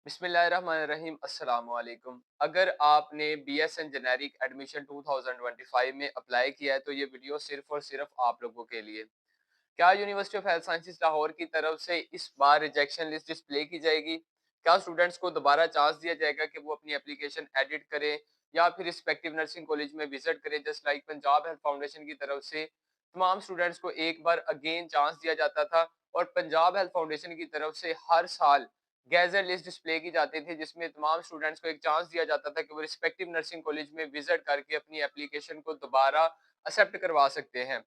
बिस्मिल्लाहिर्रहमानिर्रहीम अस्सलाम वालेकुम। अगर आपने बीएसएन जेनेरिक एडमिशन 2025 में अप्लाई किया है तो ये वीडियो सिर्फ और सिर्फ आप लोगों के लिए। क्या university of health sciences Lahore की तरफ से इस बार रिजेक्शन लिस्ट डिस्प्ले की जाएगी? क्या स्टूडेंट्स को दोबारा चांस दिया जाएगा कि वो अपनी एप्लीकेशन एडिट करें या फिर रिस्पेक्टिव नर्सिंग कॉलेज में विजिट करें? Just like Punjab health foundation की तरफ से तमाम स्टूडेंट्स को एक बार अगेन चांस दिया जाता था और पंजाब हेल्थ फाउंडेशन की तरफ से हर साल गैजेट लिस्ट डिस्प्ले की जाती थी जिसमें तमाम स्टूडेंट्स को एक चांस दिया जाता था कि वो रिस्पेक्टिव नर्सिंग कॉलेज में विजिट करके अपनी एप्लीकेशन को दोबारा एक्सेप्ट करवा सकते हैं।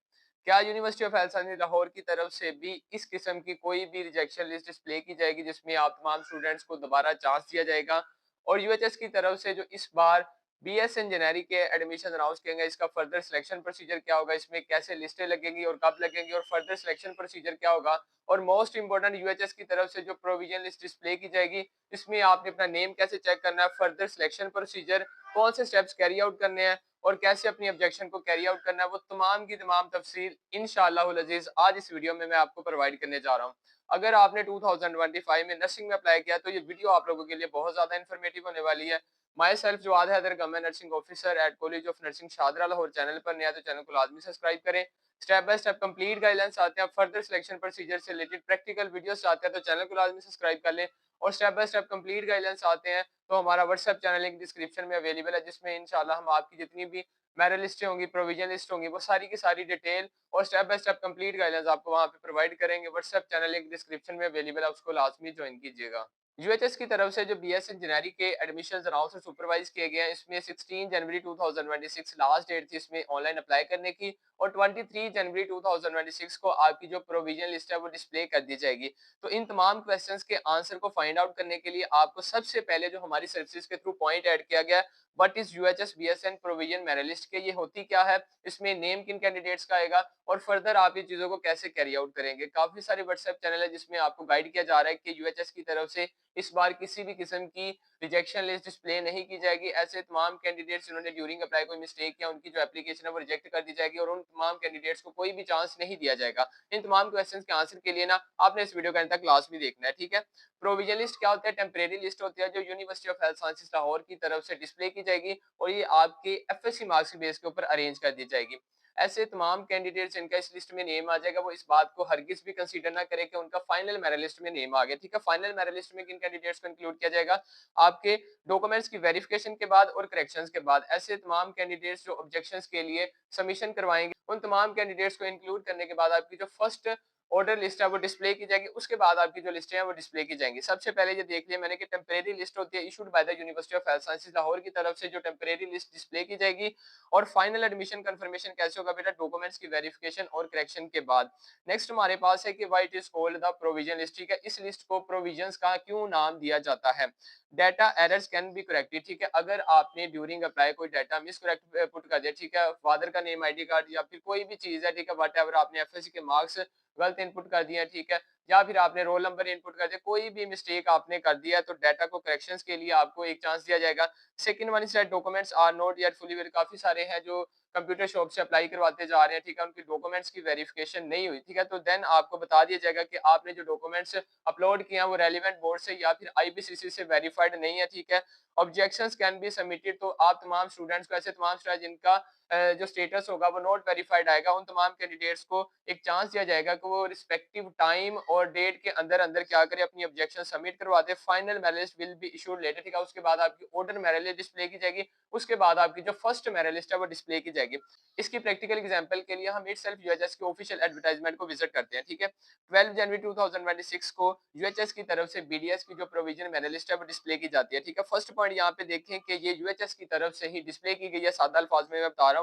क्या university of health sciences Lahore की तरफ से भी इस किस्म की कोई भी रिजेक्शन लिस्ट डिस्प्ले की जाएगी जिसमें आप तमाम स्टूडेंट्स को दोबारा चांस दिया जाएगा? और यूएचएस की तरफ से जो इस बार बीएसएन जेनेरिक के एडमिशन अनाउंस किए इसका फर्दर सिलेक्शन प्रोसीजर क्या होगा, इसमें कैसे लिस्टें लगेंगी और कब लगेंगी और फर्दर सिलेक्शन प्रोसीजर क्या होगा? और मोस्ट इंपॉर्टेंट यूएचएस की तरफ से जो प्रोविजन लिस्ट डिस्प्ले की जाएगी इसमें आपने अपना नेम कैसे चेक करना है, फर्दर सिलेक्शन प्रोसीजर, कौन से स्टेप्स कैरी आउट करने हैं और कैसे अपनी ऑब्जेक्शन को कैरी आउट करना है, वो तमाम की तमाम तफसील इंशाअल्लाहुल अजीज आज इस वीडियो में मैं आपको प्रोवाइड करने जा रहा हूँ। अगर आपने 2025 में नर्सिंग में अप्लाई किया तो ये वीडियो आप लोगों के लिए बहुत ज्यादा इन्फॉर्मेटिव होने वाली है। My self Jawad Haider, government nursing officer at college of nursing Shahdara Lahore. Channel पर नया तो चैनल को लाजमी सब्सक्राइब करें। Step by step complete guidelines आते हैं, फर्दर सिलेक्शन प्रोसीजर से रिलेटेड प्रैक्टिकल वीडियोस आते हैं तो चैनल को लाजमी सब्सक्राइब कर लें। और step by step complete guidelines आते हैं तो हमारा व्हाट्सएप चैनल लिंक डिस्क्रिप्शन में अवेलेबल है जिसमें इंशाल्लाह हम आपकी जितनी भी मेरिट लिस्टें होंगी, प्रोविजन लिस्ट होंगी, वो सारी की सारी डिटेल और step by step complete guidelines आपको वहां पे प्रोवाइड करेंगे। व्हाट्सएप चैनल लिंक डिस्क्रिप्शन में अवेलेबल है, उसको लाजमी ज्वाइन कीजिएगा। यूएचएस की तरफ से जो बीएसएन जेनेरिक के एडमिशंस अनाउंस और सुपरवाइज किए गए हैं इसमें 16 जनवरी 2026 लास्ट डेट थी इसमें ऑनलाइन अप्लाई करने की और 23 जनवरी 2026 को आपकी जो प्रोविजन लिस्ट है वो डिस्प्ले कर दी जाएगी। तो इन तमाम क्वेश्चंस के आंसर को फाइंड आउट करने के लिए आपको सबसे पहले जो हमारी सर्विसेज के थ्रू पॉइंट ऐड किया गया है, what is UHS BSN provision merit list के, ये होती क्या है, इसमें नेम किन कैंडिडेट्स का आएगा और फर्दर आप ये चीजों को कैसे कैरी आउट करेंगे। काफी सारे व्हाट्सएप चैनल है जिसमें आपको गाइड किया जा रहा है कि यूएचएस की तरफ से इस बार किसी भी किस्म की रिजेक्शन लिस्ट डिस्प्ले नहीं की जाएगी। ऐसे तमाम कैंडिडेट्स जिन्होंने ड्यूरिंग अप्लाई कोई मिस्टेक किया उनकी जो एप्लीकेशन है वो रिजेक्ट कर दी जाएगी और उन तमाम कैंडिडेट्स को कोई भी चांस नहीं दिया जाएगा। इन तमाम क्वेश्चंस के आंसर के लिए ना आपने इस वीडियो के अंत तक क्लास भी देखना है, ठीक है। प्रोविजन लिस्ट क्या होता है? टेम्परेरी लिस्ट होती है जो university of health sciences Lahore की तरफ से डिस्प्ले की जाएगी और ये आपके एफएससी मार्क्स के बेस के ऊपर अरेंज कर दी जाएगी। ऐसे तमाम कैंडिडेट्स जिनका इस लिस्ट में नेम आ जाएगा वो इस बात को हरगिज भी कंसीडर ना करें कि उनका फाइनल मेरिट लिस्ट में नेम आ गया, ठीक है। फाइनल मेरिट लिस्ट में किन कैंडिडेट्स को इंक्लूड किया जाएगा? आपके डॉक्यूमेंट्स की वेरिफिकेशन के बाद और करेक्शंस के बाद। ऐसे तमाम कैंडिडेट्स जो ऑब्जेक्शंस के लिए सबमिशन करवाएंगे उन तमाम कैंडिडेट्स को इंक्लूड करने के बाद आपकी जो फर्स्ट ऑर्डर लिस्ट है वो डिस्प्ले की जाएगी। उसके बाद आपकी जो लिस्टें हैं वो डिस्प्ले की जाएंगी। सबसे पहले ये देख लिया मैंने कि टेम्परेरी लिस्ट होती है issued by the university of health sciences Lahore की तरफ से, जो टेम्परेरी लिस्ट डिस्प्ले की जाएगी। और फाइनल एडमिशन कंफर्मेशन कैसे होगा बेटा? डॉक्यूमेंट्स की वेरिफिकेशन और करेक्शन के बाद। नेक्स्ट हमारे पास है कि why it is called the provision list, ठीक है। इस लिस्ट को प्रोविजंस का क्यों नाम दिया जाता है? Data errors can be corrected, ठीक है। अगर आपने ड्यूरिंग अप्लाई कोई डाटा मिस करेक्ट पुट कर दिया, ठीक है, फादर का नेम, आईडी कार्ड या फिर कोई भी चीज है, ठीक है, वट एवर आपने एफएससी के मार्क्स गलत इनपुट कर दिया, ठीक है, या फिर आपने रोल नंबर इनपुट कर दिया, कोई भी मिस्टेक आपने कर दिया तो डाटा को करेक्शंस के लिए आपको एक चांस दिया जाएगा। Second one is that documents are not yet fully verified. काफी सारे हैं जो कंप्यूटर शॉप से अप्लाई करवाते जा रहे हैं, ठीक है, उनकी डॉक्यूमेंट्स की वेरिफिकेशन नहीं हुई, ठीक है, तो देन आपको बता दिया जाएगा कि आपने जो डॉक्यूमेंट्स अपलोड किए हैं वो रेलिवेंट बोर्ड से या फिर आईबीसीसी से वेरीफाइड नहीं है, ठीक है। ऑब्जेक्शंस कैन बी सबमिटेड, तो आप तमाम स्टूडेंट्स को, ऐसे तमाम स्टूडेंट जिनका जो स्टेटस होगा वो नॉट वेरीफाइड आएगा, उन तमाम कैंडिडेट्स को एक चांस दिया जाएगा कि वो रिस्पेक्टिव टाइम और डेट के अंदर अंदर क्या करें, अपनी ऑब्जेक्शन सबमिट करवा दे। Final merit list will be issued later, ठीक है। उसके बाद आपकी ऑर्डर मेरिट लिस्ट डिस्प्ले की जाएगी। उसके बाद आपकी जो फर्स्ट मेरिट लिस्ट है वो डिस्प्ले की जाएगी। इसकी प्रैक्टिकल एग्जांपल के लिए हम इटसेल्फ यूएचएस के ऑफिशियल एडवर्टाइजमेंट को विजिट करते हैं, ठीक है। 12 जनवरी 2026 को यूएचएस की तरफ से बीडीएस की जो प्रोविजन मेरिट लिस्ट है वो डिस्प्ले की जाती है, ठीक है। फर्स्ट पॉइंट यहाँ पे देखें कि ये यूएचएस की तरफ से ही डिस्प्ले की गई है, सादा अल्फाज में मैं बता रहा हूँ।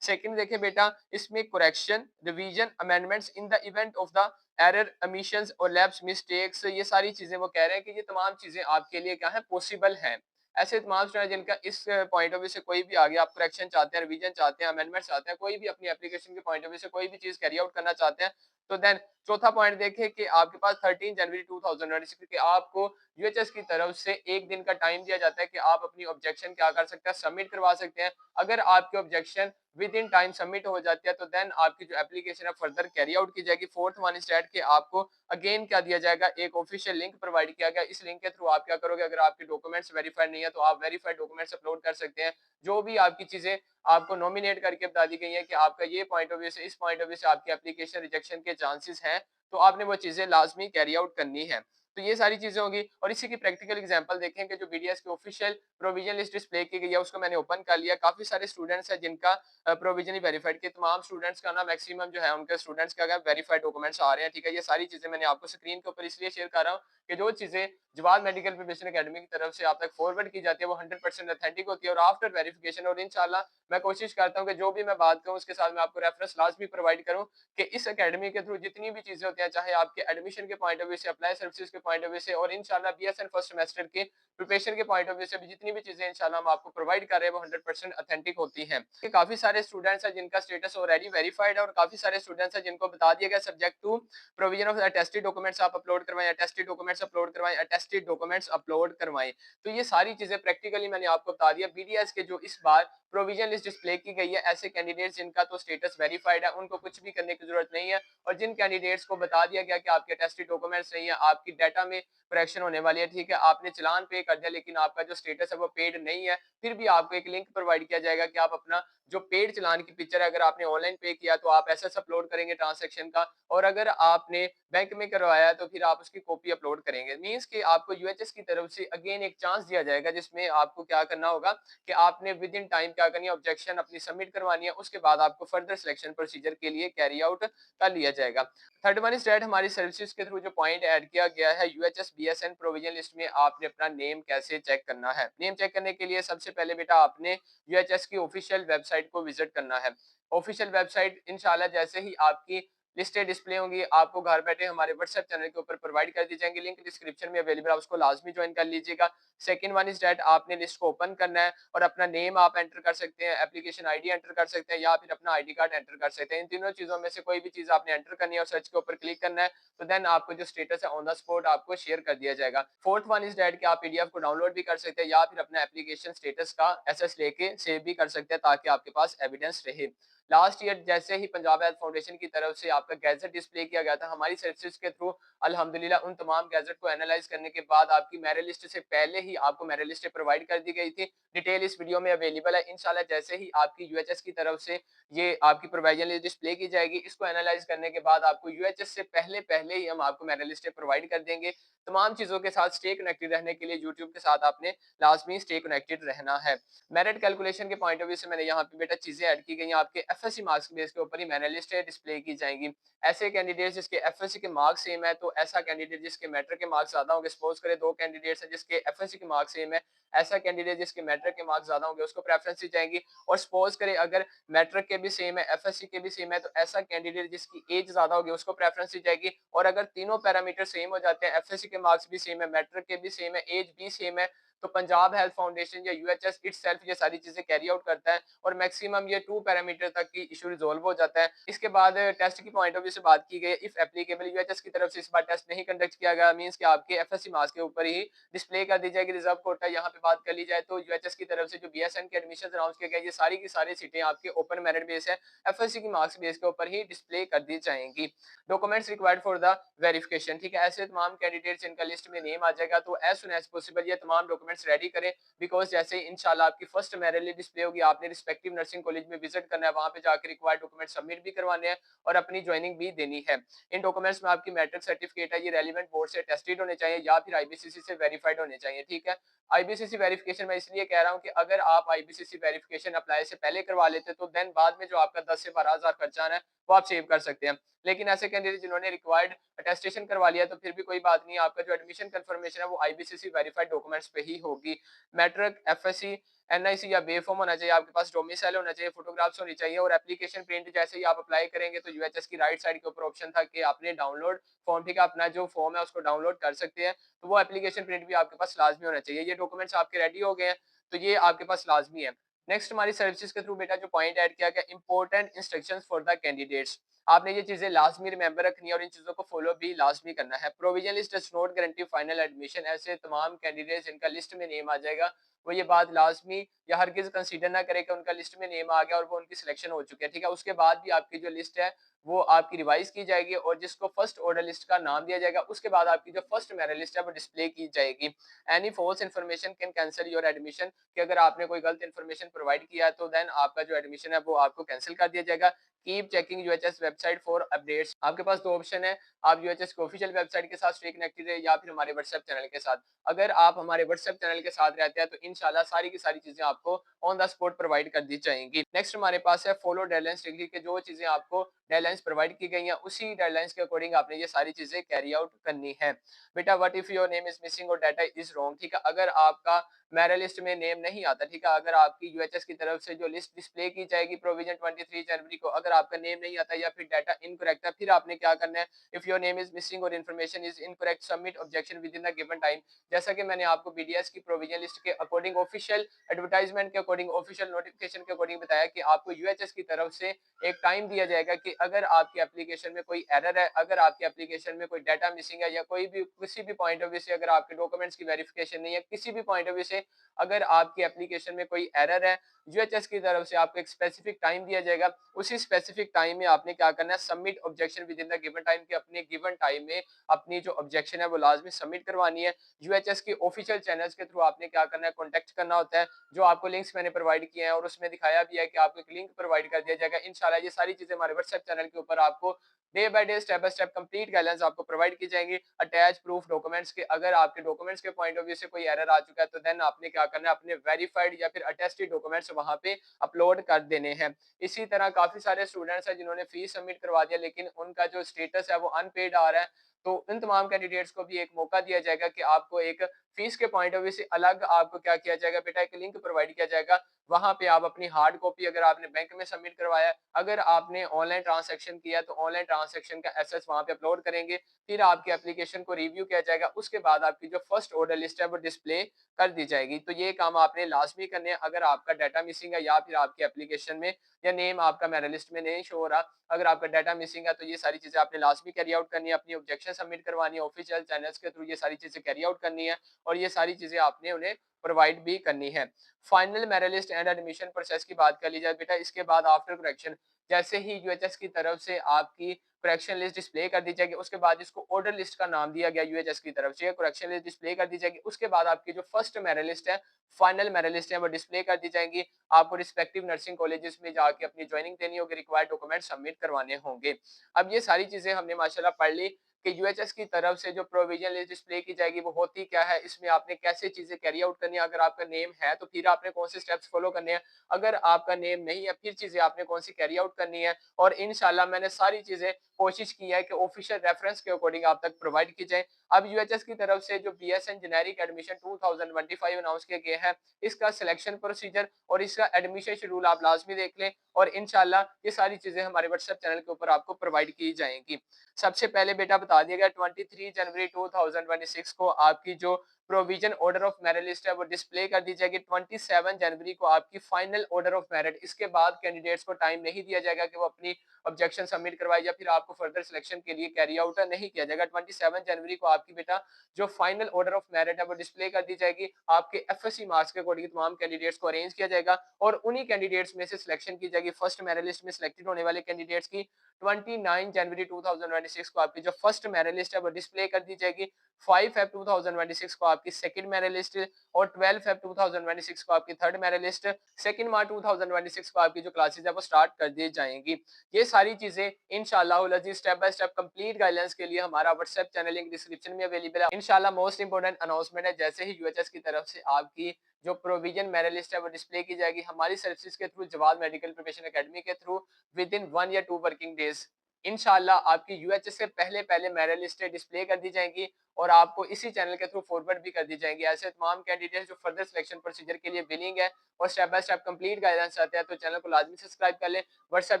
सेकंड देखें बेटा, इसमें correction, revision, amendments in the event of the error, omissions और लैप्स, मिस्टेक्स, ये सारी चीजें वो कह रहे हैं कि ये तमाम चीजें आपके लिए क्या है, पॉसिबल हैं। ऐसे तमाम स्टूडेंट जिनका इस पॉइंट ऑफ व्यू से कोई भी आ गया, आप करेक्शन चाहते हैं, रिवीजन चाहते हैं, अमेंडमेंट चाहते हैं, कोई भी अपनी एप्लीकेशन के पॉइंट ऑफ व्यू से कोई भी चीज कैरी आउट करना चाहते हैं तो देन चौथा पॉइंट देखें कि आपके पास 13 जनवरी 2026 कि आपको यूएचएस की तरफ से 1 दिन का टाइम दिया जाता है कि आप अपनी ऑब्जेक्शन क्या कर सकते हैं, सबमिट करवा सकते हैं। अगर आपकी objection with in time submit हो जाती है तो देन आपकी जो एप्लीकेशन है फर्दर कैरी आउट की जाएगी। फोर्थ वन इज दैट कि आपको अगेन क्या दिया जाएगा, एक ऑफिशियल लिंक प्रोवाइड किया गया। इस लिंक के थ्रू आप क्या करोगे, अगर आपके डॉक्यूमेंट्स वेरीफाइड नहीं है तो आप वेरीफाइड डॉक्यूमेंट्स अपलोड कर सकते हैं। जो भी आपकी चीजें आपको नॉमिनेट करके बता दी गई है कि आपका ये पॉइंट ऑफ व्यू से, इस पॉइंट ऑफ व्यू से आपकी एप्लीकेशन रिजेक्शन के चांसेस हैं, तो आपने वो चीजें लाजमी कैरी आउट करनी है। तो ये सारी चीजें होंगी। और इसी की प्रैक्टिकल एग्जांपल देखें कि जो बीडीएस की ऑफिशियल प्रोविजन लिस्ट डिस्प्ले की गई है उसको मैंने ओपन कर लिया। काफी सारे स्टूडेंट्स हैं जिनका प्रोविजनली वेरीफाइड के तमाम स्टूडेंट्स का ना मैक्सिमम जो है उनके स्टूडेंट्स का वेरीफाइड डॉक्यूमेंट्स आ रहे हैं। ठीक है, ये सारी चीजें मैंने आपको स्क्रीन के ऊपर इसलिए शेयर कर रहा हूँ कि जो चीजें जवाहर मेडिकल प्रिपरेशन एकेडमी की तरफ से आप तक फॉरवर्ड की जाती है वो 100% ऑथेंटिक होती है और आफ्टर वेरिफिकेशन। और इंशाल्लाह मैं कोशिश करता हूँ कि जो भी मैं बात करूँ उसके साथ मैं आपको रेफरेंस लाजमी प्रोवाइड करूँ कि इस एकेडमी के थ्रू जितनी भी चीजें होती हैं, चाहे आपके एडमिशन के पॉइंट ऑफ व्यू से, अप्लाई सर्विसेज के पॉइंट ऑफ व्यू से, और इंशाल्लाह बीएसएन फर्स्ट सेमेस्टर के प्रिपरेशन के पॉइंट ऑफ व्यू से भी जितनी भी चीजें इंशाल्लाह हम आपको प्रोवाइड कर रहे हैं वो 100% ऑथेंटिक होती हैं। काफी सारे स्टूडेंट्स हैं जिनका स्टेटस ऑलरेडी वेरीफाइड है और काफी सारे स्टूडेंट्स हैं जिनको बता दिया गया subject to provision of attested documents आप अपलोड करवाएं, अटेस्टेड डॉक्यूमेंट्स अपलोड करवाएं, अटेस्टेड डॉक्यूमेंट्स अपलोड करवाएं। तो ये सारी चीजें प्रैक्टिकली मैंने आपको बता दिया। बीडीएस के जो इस बार प्रोविजन लिस्ट डिस्प्ले की गई है, ऐसे कैंडिडेट्स जिनका तो स्टेटस वेरीफाइड है उनको कुछ भी करने की जरूरत नहीं है। और जिन कैंडिडेट्स को बता दिया गया कि आपके अटेस्टेड डॉक्यूमेंट्स नहीं है, आपकी डाटा में करेक्शन होने वाली है, ठीक है, आपने चलान पे कर दिया लेकिन आपका जो स्टेटस है वो पेड नहीं है, फिर भी आपको एक लिंक प्रोवाइड किया जाएगा कि आप अपना जो पेड चलान की पिक्चर है, अगर आपने ऑनलाइन पे किया तो आप एसएस अपलोड करेंगे ट्रांजैक्शन का, और अगर आपने बैंक में करवाया है तो फिर आप उसकी कॉपी अपलोड करेंगे। मींस कि आपको यूएचएस की तरफ से अगेन एक चांस दिया जाएगा जिसमें आपको क्या करना होगा कि आपने विद इन टाइम क्या करनी है, ऑब्जेक्शन अपनी सबमिट करवानी है, उसके बाद आपको फर्दर सिलेक्शन प्रोसीजर के लिए कैरी आउट कर लिया जाएगा। थर्ड वन इज डेट हमारी सर्विसेज के थ्रू जो पॉइंट ऐड किया गया है यूएचएस बीएसएन प्रोविजन लिस्ट में, आपने अपना नेम कैसे चेक करना है। नेम चेक करने के लिए सबसे पहले बेटा आपने यूएचएस की ऑफिशियल वेबसाइट को विजिट करना है। ऑफिशियल वेबसाइट इंशाल्लाह जैसे ही आपकी लिस्टें डिस्प्ले होंगी आपको घर बैठे हमारे व्हाट्सएप चैनल के ऊपर प्रोवाइड कर दी जाएंगी, लिंक डिस्क्रिप्शन में अवेलेबल है, उसको लाजमी ज्वाइन कर लीजिएगा। सेकंड वन इज डेट आपने लिस्ट को ओपन करना है और अपना नेम आप एंटर कर सकते हैं, एप्लीकेशन आईडी एंटर कर सकते हैं या फिर अपना आईडी कार्ड एंटर कर सकते हैं। इन तीनों चीजों में से कोई भी चीज आपने एंटर करनी है और सर्च के ऊपर क्लिक करना है तो देन आपको जो स्टेटस है ऑन द स्पॉट आपको शेयर कर दिया जाएगा। फोर्थ वन इज डेट कि आप पीडीएफ को डाउनलोड भी कर सकते हैं या फिर अपना एप्लीकेशन स्टेटस का एसएस लेके सेव भी कर सकते हैं ताकि आपके पास एविडेंस रहे। लास्ट ईयर जैसे ही पंजाब हेल्थ फाउंडेशन की तरफ से आपका गैजेट डिस्प्ले किया गया था हमारी सर्विसेज के थ्रू, अल्हम्दुलिल्लाह उन तमाम गैजेट को एनालाइज करने के बाद आपकी मेरिट लिस्ट से पहले ही आपको मेरिट लिस्ट प्रोवाइड कर दी गई थी। डिटेल इस वीडियो में अवेलेबल है। इंशाल्लाह जैसे ही आपकी यूएचएस की तरफ से ये आपकी प्रोविजन लिस्ट डिस्प्ले की जाएगी, इसको एनालाइज करने के बाद आपको यूएचएस से पहले पहले ही हम आपको मेरिट लिस्ट प्रोवाइड कर देंगे। तमाम चीजों के साथ स्टे कनेक्टेड रहने के लिए यूट्यूब के साथ आपने लाजमी स्टे कनेक्टेड रहना है। मेरिट कैलकुलेशन के पॉइंट ऑफ व्यू से मैंने यहाँ पे बेटा चीजें ऐड की गई हैं। आपके एफएससी मार्क्स के बेस के ऊपर ही मेरिट लिस्ट डिस्प्ले की जाएंगी। ऐसे कैंडिडेट जिसके एफएससी के मार्क्स सेम है तो ऐसा कैंडिडेट जिसके मैट्रिक के मार्क्स ज्यादा होंगे, सपोज करें दो कैंडिडेट्स हैं जिसके एफएससी के मार्क्स सेम है, ऐसा कैंडिडेट जिसके मैट्रिक के मार्क्स ज्यादा होंगे उसको प्रेफरेंस दी जाएंगी। और सपोज करें अगर मैट्रिक के भी सेम है, एफएससी के भी सेम है, तो ऐसा कैंडिडेट जिसकी एज ज्यादा होगी उसको प्रेफरेंस दी जाएगी। और अगर तीनों पैरामीटर सेम हो जाते हैं, एफएससी के मार्क्स भी सेम है, मैट्रिक के भी सेम है, एज भी सेम है, तो पंजाब हेल्थ फाउंडेशन या यूएचएस इटसेल्फ ये सारी चीजें कैरी आउट करता है और मैक्सिमम ये 2 पैरामीटर तक की इशू रिजोल्व हो जाता है। इसके बाद टेस्ट की पॉइंट ऑफ व्यू से बात की गई, इफ एप्लीकेबल यूएचएस की तरफ से इस बार टेस्ट नहीं कंडक्ट किया गया, मींस कि आपके एफएससी मार्क्स के ऊपर ही डिस्प्ले कर दी जाएगी रिजर्व कोटा। यहाँ पे बात कर ली जाए तो यूएचएस की तरफ से जो बीएसएन के एडमिशन अनाउंस किए गए ये सारी की सारी सीटें आपके ओपन मेरिट बेस है, एफएससी की मार्क्स बेस के ऊपर ही डिस्प्ले कर दी जाएंगी। Documents required for the verification, ठीक है, ऐसे तमाम कैंडिडेट्स इनका लिस्ट में नेम आ जाएगा तो एज सुन एज पॉसिबल ये तमाम डॉक्यूमेंट्स रेडी करें। बिकॉज जैसे ही इंशाल्लाह आपकी फर्स्ट मेरिट लिस्ट डिस्प्ले होगी आपने रिस्पेक्टिव नर्सिंग कॉलेज में विजिट करना है, वहां पे जाकर रिक्वायर्ड डॉक्यूमेंट सबमिट भी करवाने हैं और अपनी ज्वाइनिंग भी देनी है। इन डॉक्यूमेंट्स में आपकी मैट्रिक सर्टिफिकेट है ये रेलिवेंट बोर्ड से टेस्टेड होने चाहिए या फिर आईबीसीसी से वेरीफाइड होने चाहिए। ठीक है, आईबीसीसी वेरिफिकेशन मैं इसलिए कह रहा हूँ कि अगर आप आईबीसीसी वेरिफिकेशन अप्लाई से पहले करवा लेते तो देन बाद में जो आपका 10 से 12,000 खर्चा है वो आप सेव कर सकते हैं। लेकिन ऐसे कैंडिडेट जिन्होंने रिक्वायर्ड अटेस्टेशन करवा लिया तो फिर भी कोई बात नहीं, आपका जो एडमिशन कंफर्मेशन है वो आईबीसीसी वेरीफाइड डॉक्यूमेंट्स पे ही होगी। मैट्रिक, एफएससी, एनआईसी या बेफॉर्म होना चाहिए, आपके पास डोमिसाइल होना चाहिए, फोटोग्राफ्स होनी चाहिए और एप्लीकेशन प्रिंट जैसे ही आप अप्लाई करेंगे तो यूएचएस की राइट साइड के ऊपर ऑप्शन था कि आपने डाउनलोड फॉर्म, ठीक है, अपना जो फॉर्म है उसको डाउनलोड कर सकते हैं, तो वो एप्लीकेशन प्रिंट भी आपके पास लाजमी होना चाहिए। ये डॉक्यूमेंट्स आपके रेडी हो गए हैं तो ये आपके पास लाजमी है। नेक्स्ट हमारी सर्विसेज के थ्रू बेटा जो पॉइंट ऐड किया गया, important instructions for the candidates. आपने ये चीजें लाजमी रिमेंबर रखनी है और इन चीजों को फॉलो भी लाजमी करना है। Provision list does not guarantee final admission. ऐसे तमाम कैंडिडेट्स जिनका लिस्ट में नेम आ जाएगा, वो ये बात लाजमी या हरगिज कंसीडर ना करे कि उनका लिस्ट में नेम आ गया और वो उनकी सिलेक्शन हो चुकी है, ठीक है। उसके बाद भी आपकी जो लिस्ट है वो आपकी रिवाइज की जाएगी और जिसको फर्स्ट ऑर्डर लिस्ट का नाम दिया जाएगा, उसके बाद आपकी जो फर्स्ट मेरिट लिस्ट है वो डिस्प्ले की जाएगी। Any false information can cancel your admission, कि अगर आपने कोई गलत इन्फॉर्मेशन प्रोवाइड किया है तो देन आपका जो एडमिशन है वो आपको कैंसिल कर दिया जाएगा। Keep checking UHS website for updates. आपके पास दो ऑप्शन है, आप यूएचएस की ऑफिशियल वेबसाइट के साथ स्टे कनेक्टेड है या फिर हमारे व्हाट्सएप चैनल के साथ। अगर आप हमारे व्हाट्सएप चैनल के साथ रहते हैं तो इंशाल्लाह सारी की सारी चीजें आपको ऑन द स्पॉट प्रोवाइड कर दी जाएंगी। नेक्स्ट हमारे पास है फॉलो डेडलाइंस डिग्री के, जो चीजें आपको डेडलाइंस प्रोवाइड की गई हैं उसी डेडलाइंस के अकॉर्डिंग आपने ये सारी चीजें कैरी आउट करनी है। बेटा what if your name is missing और डाटा इज रॉन्ग, ठीक है। अगर आपका मेरिट लिस्ट में नेम नहीं आता, ठीक है, अगर आपकी यूएचएस की तरफ से जो लिस्ट डिस्प्ले की जाएगी प्रोविजन 23 जनवरी को, अगर आपका नेम नहीं आता या फिर डाटा इनकरेक्ट है, फिर आपने क्या करना है, if your name is missing और information is incorrect submit objection within the given time. जैसा कि मैंने आपको बीडीएस की प्रोविजन लिस्ट के अकॉर्डिंग ऑफिशियल एडवर्टाइजमेंट के अकॉर्डिंग ऑफिशियल नोटिफिकेशन के अकॉर्डिंग बताया कि आपको यूएचएस की तरफ से एक टाइम दिया जाएगा कि अगर आपकी एप्लीकेशन में कोई एरर है, अगर आपकी एप्लीकेशन में कोई डाटा मिसिंग है या कोई भी किसी भी पॉइंट ऑफ व्यू से अगर आपके डॉक्यूमेंट्स की वेरिफिकेशन नहीं है, किसी भी पॉइंट ऑफ व्यू से अगर आपकी एप्लीकेशन में कोई एरर है, यूएचएस की तरफ से आपको एक स्पेसिफिक टाइम दिया जाएगा। उसी स्पेसिफिक टाइम में आपने क्या करना है, submit objection within the given time, के अपने गिवन टाइम में अपनी जो ऑब्जेक्शन है वो लाजमी सबमिट करवानी है। यूएचएस के ऑफिशियल चैनल्स के थ्रू आपने क्या करना है, कॉन्टेक्ट करना होता है, जो आपको लिंक्स मैंने प्रोवाइड किए हैं और उसमें दिखाया भी है कि आपको एक लिंक प्रोवाइड कर दिया जाएगा। इंशाल्लाह ये सारी चीजें हमारे व्हाट्सएप चैनल के ऊपर आपको day by day step by step complete guidelines आपको प्रोवाइड की जाएंगी। अटैच प्रूफ डॉक्यूमेंट्स के, अगर आपके डॉक्यूमेंट्स के पॉइंट ऑफ व्यू से कोई एरर आ चुका है तो देन आपने क्या करना है, अपने वेरीफाइड या फिर अटेस्टेड डॉक्यूमेंट्स वहां पे अपलोड कर देने हैं। इसी तरह काफी सारे स्टूडेंट्स हैं जिन्होंने फीस सबमिट करवा दिया लेकिन उनका जो स्टेटस है वो अनपेड आ रहा है, तो इन तमाम कैंडिडेट्स को भी एक मौका दिया जाएगा कि आपको एक फीस के पॉइंट ऑफ व्यू से अलग आपको क्या किया जाएगा बेटा, एक लिंक प्रोवाइड किया जाएगा। वहां पे आप अपनी हार्ड कॉपी, अगर आपने बैंक में सबमिट करवाया है, अगर आपने ऑनलाइन ट्रांसैक्शन किया तो ऑनलाइन ट्रांसैक्शन का एसेस वहां पे अपलोड करेंगे। फिर आपकी एप्लीकेशन को रिव्यू किया जाएगा, उसके बाद आपकी जो फर्स्ट ऑर्डर लिस्ट है वो डिस्प्ले कर दी जाएगी। तो ये काम आपने लाजमी करने हैं अगर आपका डाटा मिसिंग है या फिर आपकी एप्लीकेशन में या नेम आपका मेरिट लिस्ट में नहीं शो हो रहा, अगर आपका डाटा मिसिंग है तो ये सारी चीजें आपने लाजमी कैरी आउट करनी है। अपनी ऑब्जेक्शन सबमिट करवानी है, ऑफिशियल चैनल्स के थ्रू ये सारी चीजें कैरी आउट करनी है और ये सारी चीजें आपने उन्हें प्रोवाइड भी करनी है। Final merit list and admission process की बात कर ली जाए बेटा, इसके बाद आफ्टर करेक्शन, जैसे ही यूएचएस की तरफ से आपकी करेक्शन लिस्ट डिस्प्ले कर दी जाएगी, उसके बाद इसको ऑर्डर लिस्ट का नाम दिया गया यूएचएस की तरफ से, करेक्शन लिस्ट डिस्प्ले कर दी जाएगी। उसके बाद आपकी जो फर्स्ट मेरिट लिस्ट है, फाइनल मेरिट लिस्ट है, वो डिस्प्ले कर दी जाएंगी। आपको रिस्पेक्टिव नर्सिंग कॉलेजेस में जाके अपनी ज्वाइनिंग देनी होगी, रिक्वायर्ड डॉक्यूमेंट सबमिट करवाने होंगे। अब ये सारी चीजें हमने माशाल्लाह पढ़ ली कि यूएचएस की तरफ से जो प्रोविजन लिस्ट डिस्प्ले की जाएगी वो होती क्या है, इसमें आपने कैसे चीजें कैरी आउट करनी है, अगर आपका नेम है तो फिर आपने कौन से स्टेप्स फॉलो करने हैं, अगर आपका नेम नहीं है फिर चीजें आपने कौन सी कैरी आउट करनी है। और इंशाल्लाह मैंने सारी चीजें कोशिश की है कि ऑफिशियल रेफरेंस के अकॉर्डिंग आप तक प्रोवाइड की जाए। अब यूएचएस की तरफ से जो बीएसएन जेनेरिक एडमिशन 2025 अनाउंस किए गए हैं, इसका सिलेक्शन प्रोसीजर और इसका एडमिशन शेड्यूल आप लाजमी देख लें और इंशाल्लाह ये सारी चीजें हमारे व्हाट्सएप चैनल के ऊपर आपको प्रोवाइड की जाएंगी। सबसे पहले बेटा बता दिया गया 23 जनवरी 2026 को आपकी जो provision order of merit list है वो डिस्प्ले कर दी जाएगी। 27 जनवरी को आपकी फाइनल ऑर्डर ऑफ मेरिट, इसके बाद कैंडिडेट्स को टाइम नहीं दिया जाएगा कि वो अपनी ऑब्जेक्शन सबमिट करवाए या फिर आपको फर्दर सिलेक्शन के लिए कैरी आउट नहीं किया जाएगा। 27 जनवरी को आपकी बेटा जो फाइनल ऑर्डर ऑफ मेरिट है वो डिस्प्ले कर दी जाएगी। आपके एफएससी मार्क्स के अकॉर्डिंग तमाम कैंडिडेट्स को अरेंज किया जाएगा और उन्हीं कैंडिडेट्स में से सिलेक्शन की जाएगी। फर्स्ट मेरिट लिस्ट में सिलेक्टेड होने वाले कैंडिडेट्स की 29 जनवरी 2026 को आपकी जो फर्स्ट मेरिट लिस्ट है वो डिस्प्ले कर दी जाएगी। 5 फेब 2026 को आपकी सेकंड मेरिट लिस्ट और 12 फेब 2026 को आपकी थर्ड मेरिट लिस्ट, सेकंड मार्च 2026 को आपकी जो क्लासेस है वो स्टार्ट कर दी जाएंगी। ये सारी चीजें इंशाल्लाह step by step complete guidelines के लिए हमारा व्हाट्सएप चैनल लिंक डिस्क्रिप्शन में अवेलेबल है। इंशाल्लाह मोस्ट इंपोर्टेंट अनाउंसमेंट है, जैसे ही यूएचएस की तरफ से आपकी जो प्रोविजन मेरिट लिस्ट है वो डिस्प्ले की जाएगी हमारी सर्विसेज के through, Jawad medical preparation academy के थ्रू, विद इन 1 या 2 वर्किंग डेज इंशाल्लाह आपकी यूएचएस से पहले पहले मेरिट लिस्टें डिस्प्ले कर दी जाएंगी और आपको इसी चैनल के थ्रू फॉरवर्ड भी कर दी जाएंगी। ऐसे तमाम कैंडिडेट्स जो फर्दर सिलेक्शन प्रोसीजर के लिए विलिंग है और step by step complete guidance चाहते हैं तो चैनल को लाजमी सब्सक्राइब कर लें। व्हाट्सएप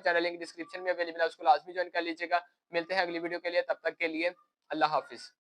चैनल लिंक डिस्क्रिप्शन में अवेलेबल है, उसको लाजमी ज्वाइन कर लीजिएगा। मिलते हैं अगली वीडियो के लिए, तब तक के लिए अल्लाह हाफिज।